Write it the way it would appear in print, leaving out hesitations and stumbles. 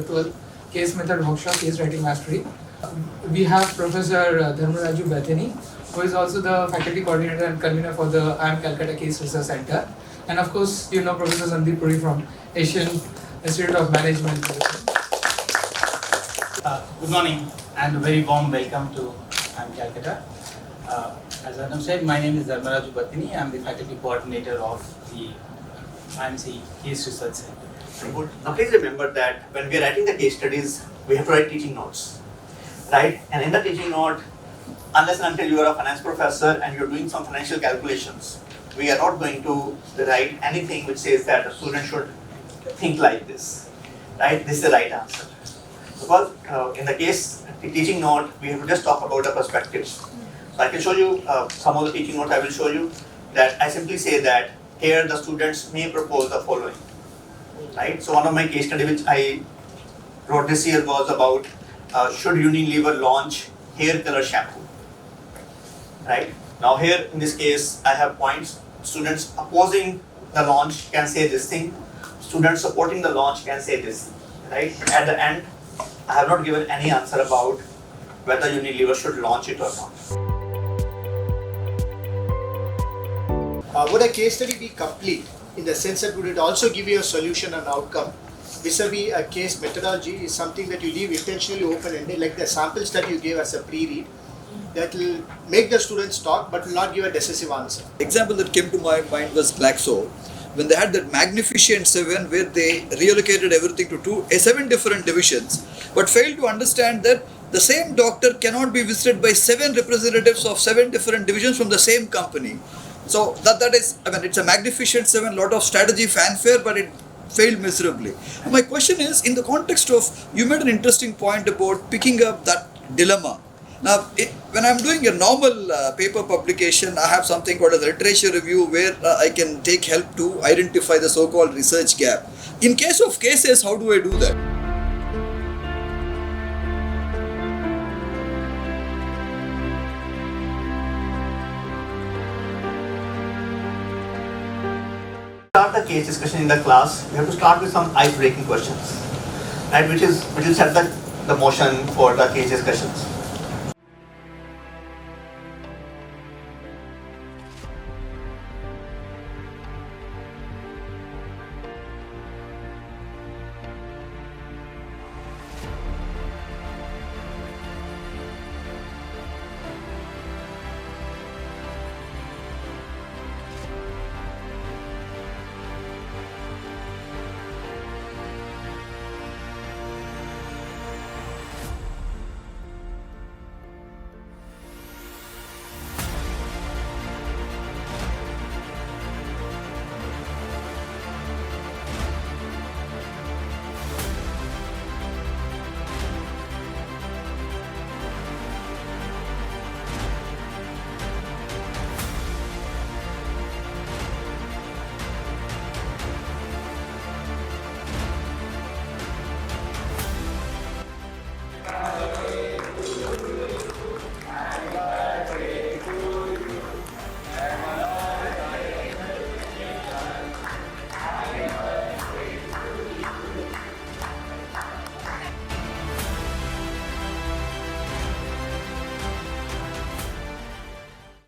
12th case method workshop, case writing mastery. We have Professor Dharmaraju Bethany, who is also the faculty coordinator and convener for the IIM Calcutta Case Research Center. And of course, you know Professor Sandeep Puri from Asian Institute of Management. Good morning and a very warm welcome to IIM Calcutta. As Adam said, my name is Dharmaraju Bethany. I am the faculty coordinator of the IIMC Case Research Center. Good. Now please remember that when we are writing the case studies, we have to write teaching notes, right? And in the teaching note, unless and until you are a finance professor and you are doing some financial calculations, we are not going to write anything which says that a student should think like this, right? This is the right answer. Because in the case teaching note, we have to just talk about the perspectives. So I can show you some of the teaching notes I will show you that I simply say that here the students may propose the following. Right. So one of my case study which I wrote this year was about should Unilever launch hair color shampoo. Right. Now here in this case I have points. Students opposing the launch can say this thing. Students supporting the launch can say this. Right. At the end, I have not given any answer about whether Unilever should launch it or not. Would a case study be complete in the sense that would it also give you a solution and outcome vis-a-vis a case methodology is something that you leave intentionally open-ended, like the samples that you gave as a pre-read that will make the students talk but will not give a decisive answer. Example that came to my mind was Glaxo, when they had that magnificent 7 where they reallocated everything to 7 different divisions, but failed to understand that the same doctor cannot be visited by 7 representatives of 7 different divisions from the same company. So that is, I mean, it's a magnificent 7, lot of strategy, fanfare, but it failed miserably. My question is, in the context of, you made an interesting point about picking up that dilemma. Now, when I'm doing a normal paper publication, I have something called a literature review where I can take help to identify the so-called research gap. In case of cases, how do I do that? Start the case discussion in the class, we have to start with some ice-breaking questions, right? Which will set the motion for the case discussions.